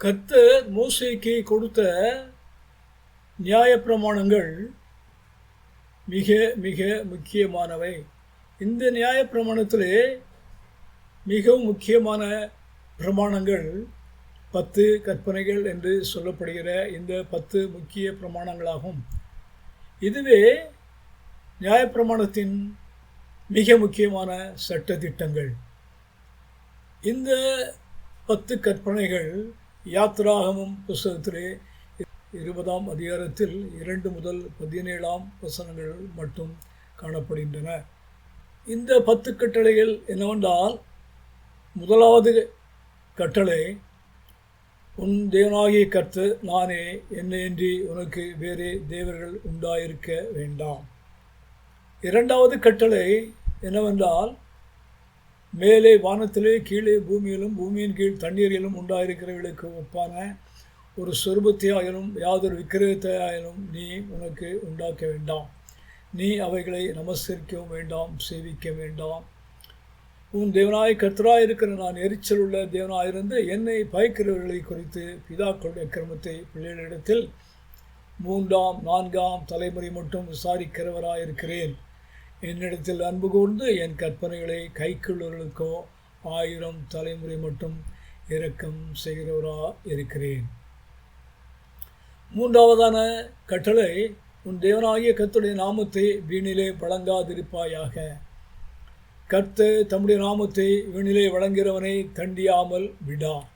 கர்த்தர் மோசேக்கு கொடுத்த நியாயப்பிரமாணங்கள் மிக மிக முக்கியமானவை. இந்த நியாயப்பிரமாணத்திலே மிகவும் முக்கியமான பிரமாணங்கள் 10 கற்பனைகள் என்று சொல்லப்படுகிற இந்த 10 முக்கிய பிரமாணங்களாகும். இதுவே நியாயப்பிரமாணத்தின் மிக முக்கியமான சட்டதிட்டங்கள். இந்த 10 கற்பனைகள் யாத்திராகமம் புஸ்தகத்திலே 20ஆம் அதிகாரத்தில் 2 முதல் 17ஆம் வசனங்கள் மட்டும் காணப்படுகின்றன. இந்த 10 கட்டளைகள் என்னவென்றால், முதலாவது கட்டளை, உன் தேவனாகிய கர்த்தர் நானே, என்னையன்றி உனக்கு வேறே தேவர்கள் உண்டாயிருக்க வேண்டாம். இரண்டாவது கட்டளை என்னவென்றால், மேலே வானத்திலே கீழே பூமியிலும் பூமியின் கீழ் தண்ணீரிலும் உண்டாயிருக்கிறவர்களுக்கு ஒப்பான ஒரு சொரூபத்தையாயினும் யாதொரு விக்கிரகத்தையாயினும் நீ உனக்கு உண்டாக்க வேண்டாம். நீ அவைகளை நமஸ்கரிக்கவும் வேண்டாம், சேவிக்க வேண்டாம். உன் தேவனாய் கர்த்தராய் இருக்கிற நான் எரிச்சல் உள்ள தேவனாயிருந்து என்னை பயக்கிறவர்களை குறித்து பிதாக்களுடைய கிரமத்தை பிள்ளைகளிடத்தில் 3ஆம் 4ஆம் தலைமுறை மட்டும் விசாரிக்கிறவராயிருக்கிறேன். என்னிடத்தில் அன்பு கூர்ந்து என் கற்பனைகளை கைக்கொள்ளுவர்களுக்கோ 1000 தலைமுறை மட்டும் இரக்கம் செய்கிறவராயிருக்கிறேன். மூன்றாவதான கட்டளை, உன் தேவனாகிய கர்த்தருடைய நாமத்தை வீணிலே வழங்காதிருப்பாயாக. கர்த்தர் தம்முடைய நாமத்தை வீணிலே வழங்குகிறவனை தண்டியாமல் விடார்.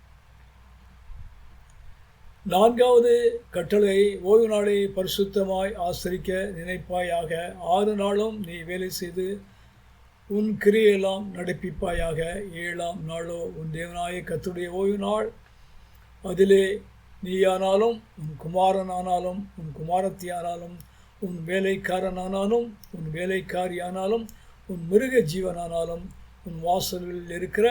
நான்காவது கட்டளை, ஓய்வு நாளை பரிசுத்தமாய் ஆசரிக்க நினைப்பாயாக. 6 நாளும் நீ வேலை செய்து உன் கிரியெல்லாம் நடப்பிப்பாயாக. 7ஆம் நாளோ உன் தேவனாகிய கர்த்தருடைய ஓய்வு நாள். அதிலே நீயானாலும் உன் குமாரனானாலும் உன் குமாரத்தியானாலும் உன் வேலைக்காரனானாலும் உன் வேலைக்காரியானாலும் உன் மிருக ஜீவனானாலும் உன் வாசல்களில் இருக்கிற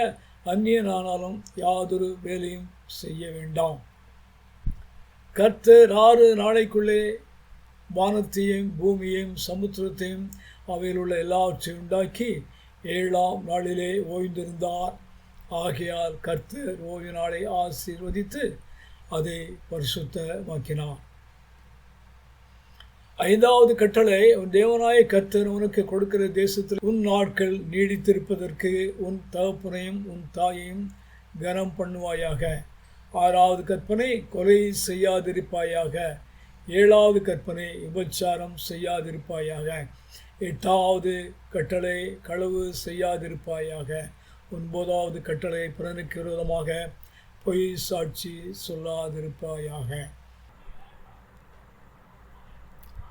அந்நியனானாலும் யாதொரு வேலையும் செய்ய வேண்டாம். கர்த்தர் 6 நாளைக்குள்ளே வானத்தையும் பூமியையும் சமுத்திரத்தையும் அவையில் உள்ள எல்லாவற்றையும் உண்டாக்கி 7ஆம் நாளிலே ஓய்ந்திருந்தார். ஆகையால் கர்த்தர் ஓய்வு நாளை ஆசீர்வதித்து அதை பரிசுத்தமாக்கினார். 5வது கட்டளை, உன் தேவனாய கர்த்தர் உனக்கு கொடுக்கிற தேசத்தில் உன் நாட்கள் நீடித்திருப்பதற்கு உன் தகப்பனையும் உன் தாயையும் கனம் பண்ணுவாயாக. 6வது கற்பனை, கொலை செய்யாதிருப்பாயாக. 7வது கற்பனை, விபச்சாரம் செய்யாதிருப்பாயாக. 8வது கட்டளை, களவு செய்யாதிருப்பாயாக. 9வது கட்டளை, பிறனுக்கு விரோதமாக பொய் சாட்சி சொல்லாதிருப்பாயாக.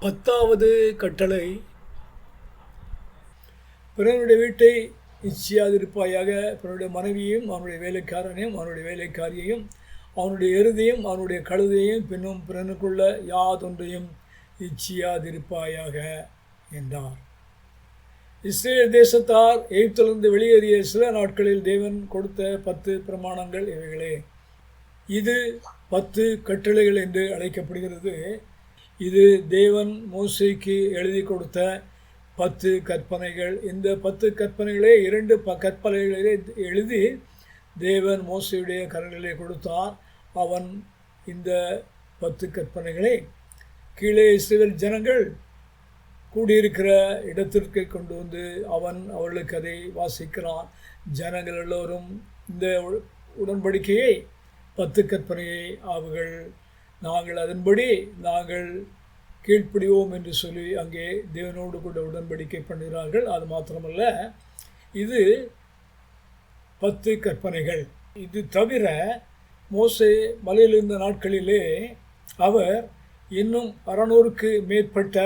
10வது கட்டளை, பிறனுடைய வீட்டை இச்சியாதிருப்பாயாக. பிறனுடைய மனைவியையும் அவனுடைய வேலைக்காரனையும் அவனுடைய வேலைக்காரியையும் அவனுடைய எருதையும் அவனுடைய கழுதையும் பின்னும் பிறனுக்குள்ள யாதொன்றையும் இச்சியாதிருப்பாயாக என்றார். இஸ்ரேல் தேசத்தார் எகிப்திலிருந்து வெளியேறிய சில நாட்களில் தேவன் கொடுத்த 10 பிரமாணங்கள் இவைகளே. இது 10 கட்டளைகள் என்று அழைக்கப்படுகிறது. இது தேவன் மோசேக்கு எழுதி கொடுத்த 10 கற்பனைகள். இந்த 10 கற்பனைகளே 2 கற்பனைகளை எழுதி தேவன் மோசேயுடைய கரங்களிலே கொடுத்தார். அவன் இந்த 10 கற்பனைகளை கீழே இஸ்ரவேல் ஜனங்கள் கூடியிருக்கிற இடத்திற்கு கொண்டு வந்து அவன் அவர்களுக்கு அதை வாசிக்கிறான். ஜனங்கள் எல்லோரும் இந்த உடன்படிக்கையை 10 கற்பனையை அவர்கள் நாங்கள் அதன்படி நாங்கள் கீழ்ப்படிவோம் என்று சொல்லி அங்கே தேவனோடு கூட உடன்படிக்கை பண்ணுகிறார்கள். அது மாத்திரமல்ல, இது 10 கற்பனைகள். இது தவிர மோசே மலையில் இருந்த நாட்களிலே அவர் இன்னும் 600க்கு மேற்பட்ட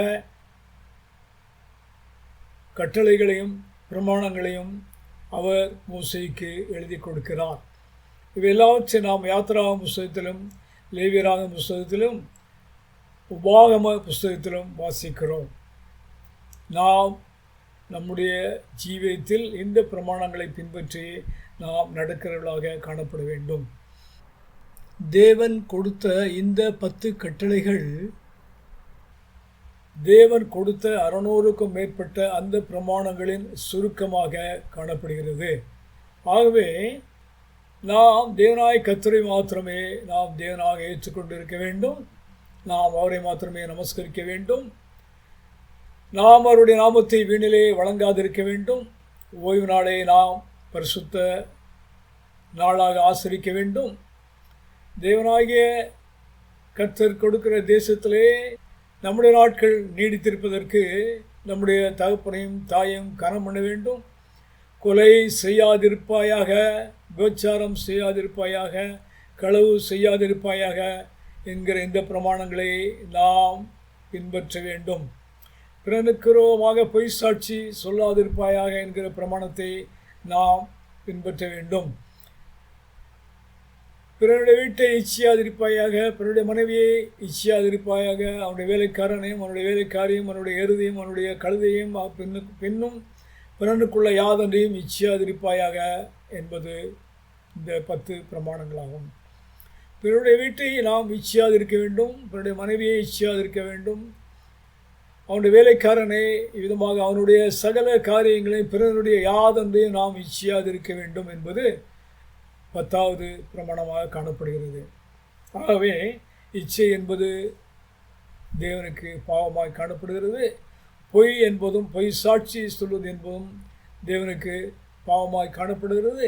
கட்டளைகளையும் பிரமாணங்களையும் அவர் மோசேக்கு எழுதி கொடுக்கிறார். இவை எல்லாவற்றையும் நாம் யாத்திராகம புஸ்தகத்திலும் லேவியராகம புஸ்தகத்திலும் உபாகம புஸ்தகத்திலும் வாசிக்கிறோம். நாம் நம்முடைய ஜீவியத்தில் இந்த பிரமாணங்களை பின்பற்றி நாம் நடக்கிறவர்களாக காணப்பட வேண்டும். தேவன் கொடுத்த இந்த 10 கட்டளைகள் தேவன் கொடுத்த 600க்கும் மேற்பட்ட அந்த பிரமாணங்களின் சுருக்கமாக காணப்படுகிறது. ஆகவே நாம் தேவனாய் கர்த்தரை மாத்திரமே நாம் தேவனாக ஏற்றுக்கொண்டிருக்க வேண்டும். நாம் அவரை மாத்திரமே நமஸ்கரிக்க வேண்டும். நாம் அவருடைய நாமத்தை வீணிலே வழங்காதிருக்க வேண்டும். ஓய்வு நாளை நாம் பரிசுத்த நாளாக ஆசரிக்க வேண்டும். தேவனாகிய கர்த்தர் கொடுக்கிற தேசத்திலே நம்முடைய நாட்கள் நீடித்திருப்பதற்கு நம்முடைய தகப்பனையும் தாயையும் கனம் பண்ண வேண்டும். கொலை செய்யாதிருப்பாயாக, விபச்சாரம் செய்யாதிருப்பாயாக, களவு செய்யாதிருப்பாயாக என்கிற இந்த பிரமாணங்களை நாம் பின்பற்ற வேண்டும். பிறனுக்கு விரோதமாக பொய் சாட்சி சொல்லாதிருப்பாயாக என்கிற பிரமாணத்தை நாம் பின்பற்ற வேண்டும். பிறனுடைய வீட்டை இச்சியாதிருப்பாயாக, பிறனுடைய மனைவியை இச்சியாதிருப்பாயாக, அவனுடைய வேலைக்காரனையும் அவனுடைய வேலைக்காரியும் அவனுடைய எருதையும் அவனுடைய கழுதையும் பின்னும் பிறனுக்குள்ள யாதொன்றையும் இச்சியாதிருப்பாயாக என்பது இந்த 10 பிரமாணங்களாகும். பிறனுடைய வீட்டை நாம் இச்சியாதிருக்க வேண்டும். பிறனுடைய மனைவியை இச்சியாதிருக்க வேண்டும். அவனுடைய வேலைக்காரனை விதமாக அவனுடைய சகல காரியங்களையும் பிறனுடைய யாதொன்றையும் நாம் இச்சியாதிருக்க வேண்டும் என்பது 10வது பிரமாணமாக காணப்படுகிறது. ஆகவே இச்சை என்பது தேவனுக்கு பாவமாய் காணப்படுகிறது. பொய் என்பதும் பொய் சாட்சி சொல்வது என்பதும் தேவனுக்கு பாவமாய் காணப்படுகிறது.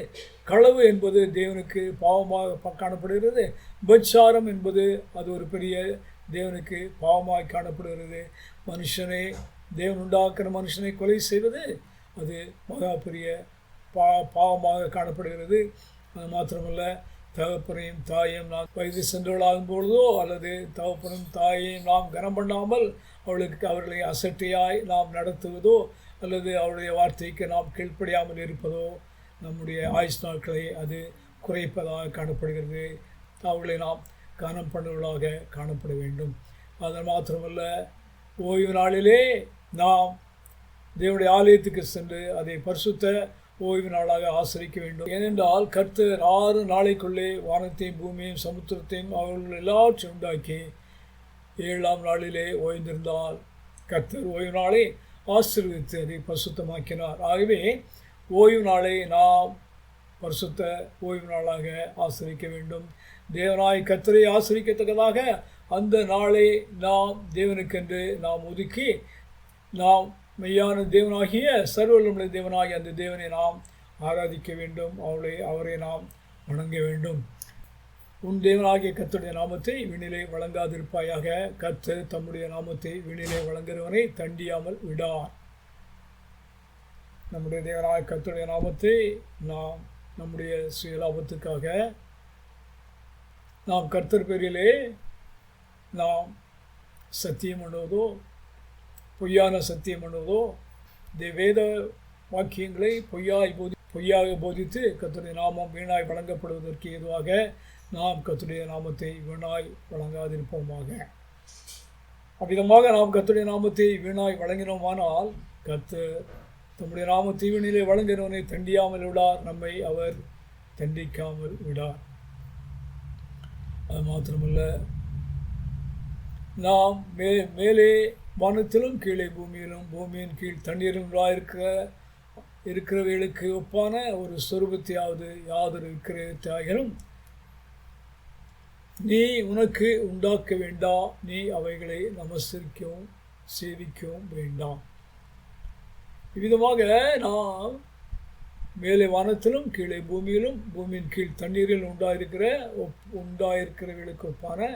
களவு என்பது தேவனுக்கு பாவமாக காணப்படுகிறது. விபச்சாரம் என்பது அது ஒரு பெரிய தேவனுக்கு பாவமாய் காணப்படுகிறது. மனுஷனை தேவன் உண்டாக்குற மனுஷனை கொலை செய்வது அது மகா பெரிய பாவமாக காணப்படுகிறது. அது மாத்திரமல்ல, தகப்பனையும் தாயையும் நாம் வயது சென்றவர்களாகும் பொழுதோ அல்லது தகப்பனும் தாயையும் நாம் கனம் பண்ணாமல் அவர்களை அசட்டையாய் நாம் நடத்துவதோ அல்லது அவருடைய வார்த்தைக்கு நாம் கீழ்ப்படியாமல் இருப்பதோ நம்முடைய ஆயுஷ் நாட்களை அது குறைப்பதாக காணப்படுகிறது. அவர்களை நாம் கனம் பண்ணுவதாக காணப்பட வேண்டும். அது மாத்திரமல்ல, ஓய்வு நாளிலே நாம் தேவனுடைய ஆலயத்துக்கு சென்று அதை பரிசுத்த ஓய்வு நாளாக ஆசரிக்க வேண்டும். ஏனென்றால் கர்த்தர் 6 நாளைக்குள்ளே வானத்தையும் பூமியையும் சமுத்திரத்தையும் அவர்கள் எல்லாவற்றையும் உண்டாக்கி 7ஆம் நாளிலே ஓய்ந்திருந்தால் கர்த்தர் ஓய்வு நாளை ஆசீர்வதித்து அதை பரிசுத்தமாக்கினார். ஆகவே ஓய்வு நாளை நாம் பரிசுத்த ஓய்வு நாளாக ஆசரிக்க வேண்டும். தேவனாய் கர்த்தரை ஆசரிக்கத்தக்கதாக அந்த நாளை நாம் தேவனுக்கென்று நாம் ஒதுக்கி நாம் மெய்யான தேவனாகிய சர்வவல்லமையுள்ள தேவனாகிய அந்த தேவனை நாம் ஆராதிக்க வேண்டும். அவரை நாம் வணங்க வேண்டும். உன் தேவனாகிய கர்த்தருடைய நாமத்தை விண்ணிலே வழங்காதிருப்பாயாக. கர்த்தர் தம்முடைய நாமத்தை விண்ணிலே வழங்குகிறவனை தண்டியாமல் விடார். நம்முடைய தேவனாகிய கர்த்தருடைய நாமத்தை நாம் நம்முடைய சுயலாபத்துக்காக நாம் கர்த்தர் பேரிலே நாம் சத்தியம் பண்ணுவதோ பொய்யான சத்தியம் பண்ணுவதோ வேத வாக்கியங்களை பொய்யாக போதித்து கர்த்தருடைய நாமம் வீணாய் வழங்கப்படுவதற்கு ஏதுவாக நாம் கர்த்தருடைய நாமத்தை வீணாய் வழங்காதிருப்போமாக. அவ்விதமாக நாம் கர்த்தருடைய நாமத்தை வீணாய் வழங்கினோமானால் கர்த்தர் தம்முடைய நாமத்தை வீணிலே வழங்குகிறவனை தண்டியாமல் விடார். நம்மை அவர் தண்டிக்காமல் விடார். அது மாத்திரமல்ல, நாம் மேலே வானத்திலும் கீழே பூமியிலும் பூமியின் கீழ் தண்ணீரும் இருக்கிறவர்களுக்கு ஒப்பான ஒரு சொரூபத்தையாவது யாதொரு விக்கிரகத்தையாகிலும் நீ உனக்கு உண்டாக்க வேண்டாம். நீ அவைகளை நமஸ்கரிக்கவும் சேவிக்கவும் வேண்டாம். இவ்விதமாக நாம் மேலே வானத்திலும் கீழே பூமியிலும் பூமியின் கீழ் தண்ணீரில் உண்டாயிருக்கிறவர்களுக்கு ஒப்பான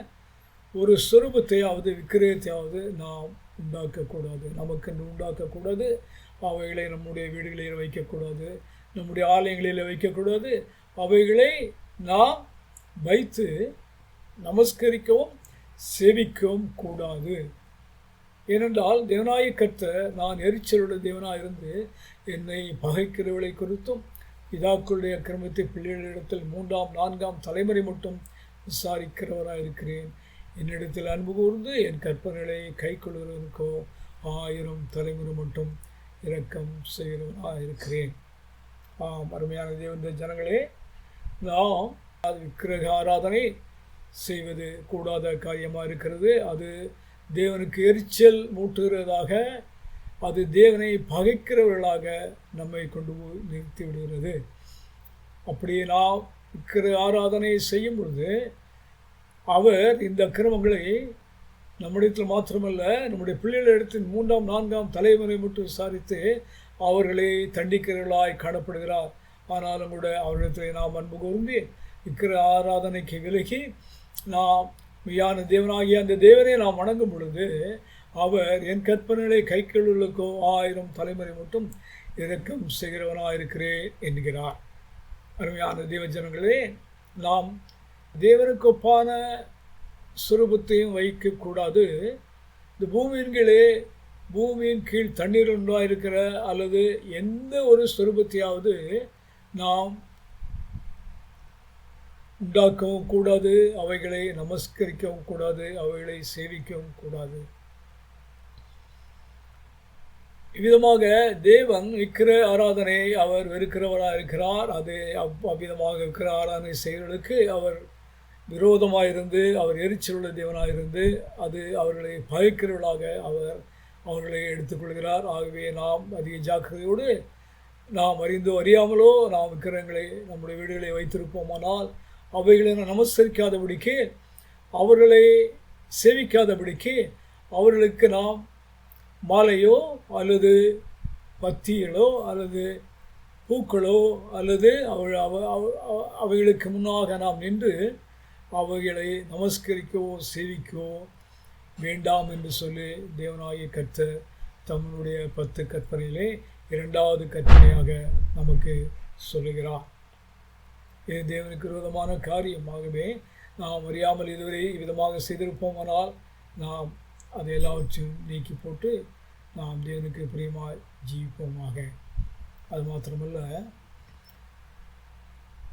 ஒரு சொரூபத்தையாவது விக்கிரகத்தையாவது நாம் உண்டாக்கக்கூடாது. நமக்கென்று உண்டாக்கக்கூடாது. அவைகளை நம்முடைய வீடுகளில் வைக்கக்கூடாது. நம்முடைய ஆலயங்களில் வைக்கக்கூடாது. அவைகளை நாம் வைத்து நமஸ்கரிக்கவும் சேவிக்கவும் கூடாது. ஏனென்றால் தேவனாய கர்த்தர் நான் எரிச்சலுடைய தேவனாயிருந்து என்னை பகைக்கிறவர்களை குறித்தும் பிதாக்களுடைய கிரமத்தை பிள்ளைகளிடத்தில் 3ஆம் 4ஆம் தலைமுறை மட்டும் விசாரிக்கிறவராக இருக்கிறேன். என்னிடத்தில் அன்பு கூர்ந்து என் கற்பனைகளை கை கொள்கிறவனுக்கோ 1000 தலைமுறை மட்டும் இரக்கம் செய்கிறவனாக இருக்கிறேன். அருமையான தேவனுடைய ஜனங்களே, நாம் விக்கிரக ஆராதனை செய்வது கூடாத காரியமாக இருக்கிறது. அது தேவனுக்கு எரிச்சல் மூட்டுகிறதாக, அது தேவனை பகைக்கிறவர்களாக நம்மை கொண்டு போய் நிறுத்தி விடுகிறது. அப்படியே நாம் விக்கிர ஆராதனையை செய்யும் பொழுது அவர் இந்த அக்கிரமங்களை நம்மிடத்தில் மாத்திரமல்ல, நம்முடைய பிள்ளைகளிடத்தின் 3ஆம் 4ஆம் தலைமுறை மட்டும் விசாரித்து அவர்களை தண்டிக்கிறவர்களாய் காணப்படுகிறார். ஆனாலும் கூட அவரிடத்தில் நாம் அன்பு கூர்ந்து விக்கிர ஆராதனைக்கு விலகி நாம் மெய்யான தேவனாகிய அந்த தேவனை நாம் வணங்கும் பொழுது அவர் என் கற்பனைகளை கைக்கொள்ளுக்கோ 1000 தலைமுறை மட்டும் இரக்கம் செய்கிறவனாயிருக்கிறேன் என்கிறார். அருமையான தேவஜனங்களே, நாம் தேவனுக்கு ஒப்பான சுரூபத்தையும் வைக்கக்கூடாது. இந்த பூமியின் கீழ் தண்ணீர் உண்டாயிருக்கிற அல்லது எந்த ஒரு சுரூபத்தையாவது நாம் உண்டாக்கவும் கூடாது, அவைகளை நமஸ்கரிக்கவும் கூடாது, அவைகளை சேவிக்கவும் கூடாது. இவ்விதமாக தேவன் விக்கிர ஆராதனை அவர் வெறுக்கிறவராக இருக்கிறார். அது அவ்விதமாக விக்கிர ஆராதனை செய்வர்களுக்கு அவர் விரோதமாயிருந்து, அவர் எரிச்சலுள்ள தேவனாயிருந்து, அது அவர்களை பயக்கிறவர்களாக அவர்களை எடுத்துக்கொள்கிறார். ஆகவே நாம் அதிக ஜாக்கிரதையோடு நாம் அறிந்தோ அறியாமலோ நாம் விக்கிரகங்களை நம்முடைய வீடுகளை வைத்திருப்போமானால் அவைகளை நமஸ்கரிக்காதபடிக்கு, அவர்களை சேவிக்காதபடிக்கு அவர்களுக்கு நாம் மாலையோ அல்லது பத்திகளோ அல்லது பூக்களோ அல்லது அவைகளுக்கு முன்னாக நாம் நின்று அவைகளை நமஸ்கரிக்கவோ சேவிக்கவோ வேண்டாம் என்று சொல்லி தேவனாகிய கர்த்தர் தம்முடைய 10 கற்பனையிலே 2வது கற்பனையாக நமக்கு சொல்லுகிறார். இது தேவனுக்கு விரோதமான காரியமாகவே நாம் அறியாமல் இதுவரை விதமாக செய்திருப்போமானால் நாம் அதை எல்லாவற்றையும் நீக்கி போட்டு நாம் தேவனுக்கு பிரியமாய் ஜீவிப்போமாக. அது மாத்திரமல்ல,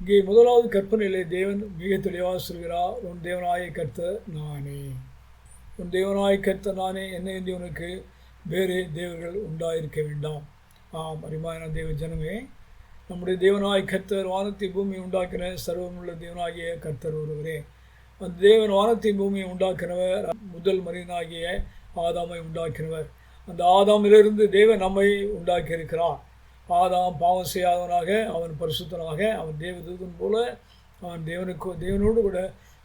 இங்கே 1வது கற்பனையிலே தேவன் மிக தெளிவாக சொல்கிறார், உன் தேவனாய கர்த்தர் நானே, உன் தேவனாய கர்த்தர் நானே, என்னை என்று உனக்கு வேறு தேவர்கள் உண்டாயிருக்க வேண்டாம். ஆம், அருமையான தேவ ஜனமே, நம்முடைய தேவனாய கர்த்தர் வானத்தை பூமியை உண்டாக்கின சர்வமுள்ள தேவனாகிய கர்த்தர் ஒருவரே. அந்த தேவன் வானத்தை பூமியை உண்டாக்கினவர், முதல் மனிதனாகிய ஆதாமை உண்டாக்கினவர். அந்த ஆதாமிலிருந்து தேவன் நம்மை உண்டாக்கியிருக்கிறார். ஆதாம் பாவம் செய்யாதவனாக, அவன் பரிசுத்தனாக, அவன் தேவதூதன் போல அவன் தேவனோடு கூட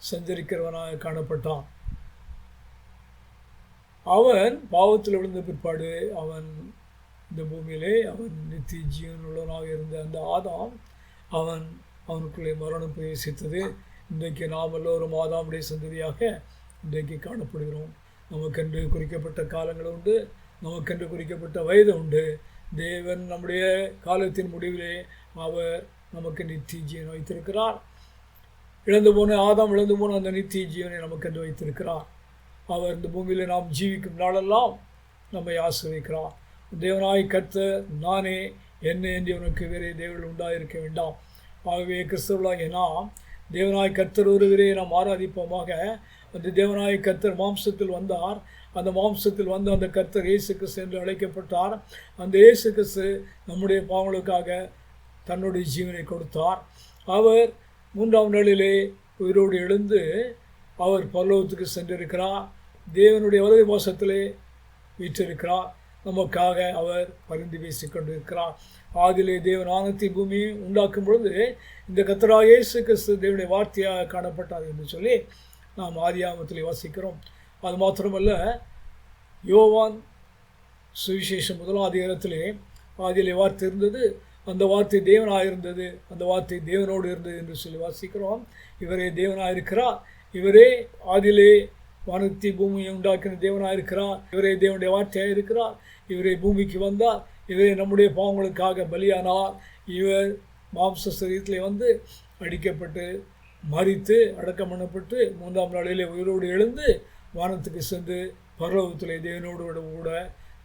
சஞ்சரிக்கிறவனாக காணப்பட்டான். அவன் பாவத்தில் விழுந்த பிற்பாடு இந்த பூமியிலே அவன் நித்திய ஜீவன் உள்ளவனாக இருந்த அந்த ஆதாம் அவனுக்குள்ளே மரணம் பிரவேசித்தது. இன்றைக்கு நாம் எல்லோரும் ஆதாமுடைய சந்ததியாக இன்றைக்கு காணப்படுகிறோம். நமக்கென்று குறிக்கப்பட்ட காலங்கள் உண்டு, நமக்கென்று குறிக்கப்பட்ட வயது உண்டு. தேவன் நம்முடைய காலத்தின் முடிவிலே அவர் நமக்கு நித்திய ஜீவன் வைத்திருக்கிறார். ஆதாம் இழந்து போன அந்த நித்திய ஜீவனை நமக்கென்று வைத்திருக்கிறார். அவர் இந்த பூமியிலே நாம் ஜீவிக்கும் நாளெல்லாம் நம்மை ஆசீர்வதிக்கிறார். தேவனாய் கர்த்தர் நானே, என்னை என்று உனக்கு வேறே தேவர்கள் உண்டாயிருக்க வேண்டாம். ஆகவே கிறிஸ்தவர்களாகிய நாம் தேவனாய் கர்த்தர் ஒருவரே நாம் ஆராதிப்போமாக. அந்த தேவனாய் கர்த்தர் மாம்சத்தில் வந்தார். அந்த மாம்சத்தில் வந்து அந்த கர்த்தர் இயேசு கிறிஸ்து என்று அழைக்கப்பட்டார். அந்த இயேசு கிறிஸ்து நம்முடைய பாவங்களுக்காக தன்னுடைய ஜீவனை கொடுத்தார். அவர் 3ஆம் நாளிலே உயிரோடு எழுந்து அவர் பரலோகத்துக்கு சென்றிருக்கிறார். தேவனுடைய வலது பாசத்திலே வீற்றிருக்கிறார். நமக்காக அவர் பரிந்து பேசிக் கொண்டிருக்கிறார். ஆதிலே தேவன் வானத்தை பூமியை உண்டாக்கும் பொழுது இந்த கர்த்தராகிய இயேசு கிறிஸ்து தேவனுடைய வார்த்தையாக காணப்பட்டார் என்று சொல்லி நாம் ஆதியாகமத்திலே வாசிக்கிறோம். அது மாத்திரமல்ல, யோவான் சுவிசேஷம் 1ஆம் அதிகாரத்திலே ஆதியிலே வார்த்தை இருந்தது, அந்த வார்த்தை தேவனாக இருந்தது, அந்த வார்த்தை தேவனோடு இருந்தது என்று சொல்லி வாசிக்கிறோம். இவரே தேவனாக இருக்கிறார். இவரே ஆதியிலே வானத்தை பூமியை உண்டாக்கின தேவனாக இருக்கிறார். இவரே தேவனுடைய வார்த்தையாக இருக்கிறார். இவரே பூமிக்கு வந்தார். இவரே நம்முடைய பாவங்களுக்காக பலியானார். இவர் மாம்ச சரீரத்திலே வந்து அடிக்கப்பட்டு மரித்து அடக்கம் பண்ணப்பட்டு 3ஆம் நாளிலே உயிரோடு எழுந்து வானத்துக்கு சென்று பரலோகத்திலே தேவனோடு கூட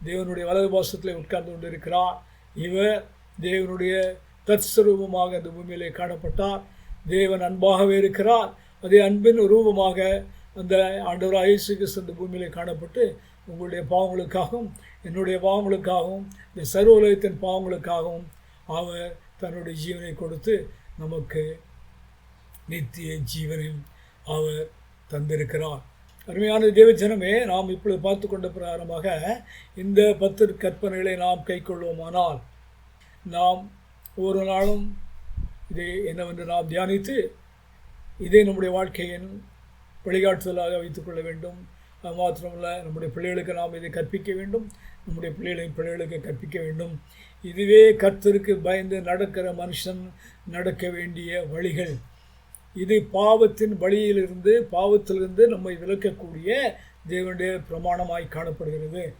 தேவனுடைய வலது பாசத்திலே உட்கார்ந்து கொண்டிருக்கிறார். இவர் தேவனுடைய தற்ஸ்வரூபமாக இந்த பூமியிலே காணப்பட்டார். தேவன் அன்பாகவே இருக்கிறார். அதே அன்பின் ரூபமாக அந்த ஆண்டவராகிய இயேசு கிறிஸ்து இந்த பூமியிலே காணப்பட்டு உங்களுடைய பாவங்களுக்காகவும் என்னுடைய பாவங்களுக்காகவும் இந்த சர்வ உலகத்தின் பாவங்களுக்காகவும் அவர் தன்னுடைய ஜீவனை கொடுத்து நமக்கு நித்திய ஜீவனில் அவர் தந்திருக்கிறார். அருமையான தேவஜனமே, நாம் இப்பொழுது பார்த்து கொண்ட பிரகாரமாக இந்த 10 கற்பனைகளை நாம் கைக்கொள்வோமானால் நாம் ஒரு நாளும் இது என்னவென்று நாம் தியானித்து இதே நம்முடைய வாழ்க்கையின் வழிகாட்டுதலாக வைத்துக்கொள்ள வேண்டும். அது மாத்திரமல்ல, நம்முடைய பிள்ளைகளுக்கு நாம் இதை கற்பிக்க வேண்டும், நம்முடைய பிள்ளைகளுக்கு கற்பிக்க வேண்டும். இதுவே கர்த்தருக்கு பயந்து நடக்கிற மனுஷன் நடக்க வேண்டிய வழிகள். இது பாவத்தின் வழியிலிருந்து பாவத்திலிருந்து நம்மை விலக்கக்கூடிய தேவனுடைய பிரமாணமாய் காணப்படுகிறது.